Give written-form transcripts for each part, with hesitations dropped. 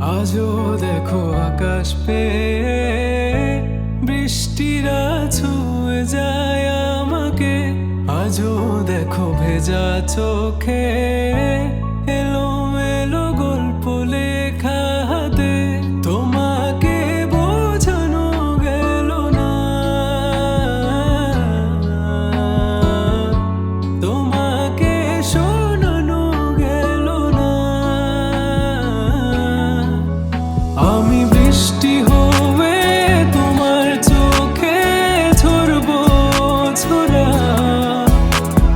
আজও দেখো আকাশ পেয়ে বৃষ্টিরা ছুঁয়ে যায় আমাকে। আজও দেখো ভেজা চোখে এলোমেলো গল্প লেখা হাতে। তোমাকে বোঝানো গেল না, তোমাকে শোনানো গেল না। আমি বৃষ্টি হয়ে তোমার চোখে ঝরবো ছোড়া।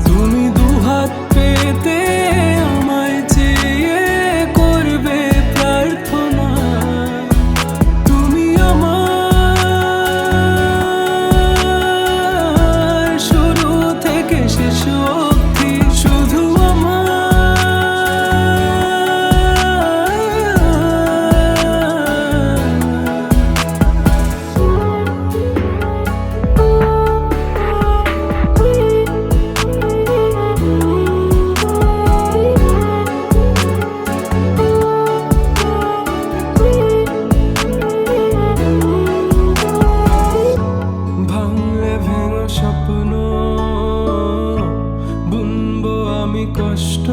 তুমি দুহাত পেতে আমায় চেয়ে করবে প্রার্থনা। তুমি আমার শুরু থেকে শেষ অবধি, শুধু ভাঙলে ভেঙো স্বপ্ন বুনবো আমি কষ্ট।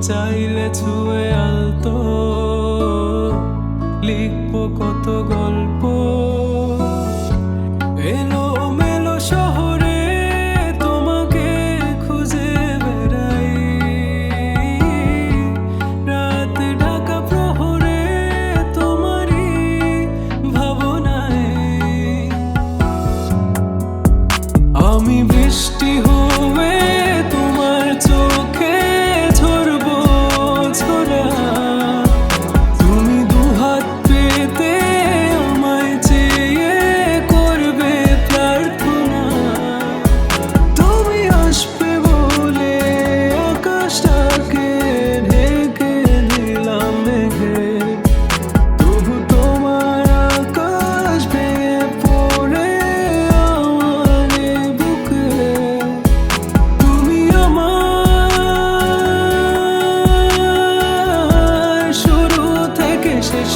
চাইলে ছুঁয়ে আলতো লিখবো কত গল্প। এলোমেলো শহরে তোমাকে খুঁজে বেড়াই, রাত ঢাকা প্রহরে তোমারই ভাবনায়। আমি বৃষ্টি হয়ে তোমার চোখে ঝরবো ছোড়া। তুমি দুহাত পেতে আমায় চেয়ে করবে প্রার্থনা। তুমি আসবে বলে আকাশটাকে ঢেকে দিলাম মেঘে, তবু তোমার আকাশ ভেঙে পড়ে আমার এই বুকে। তুমি আমার শুরু থেকে শেষ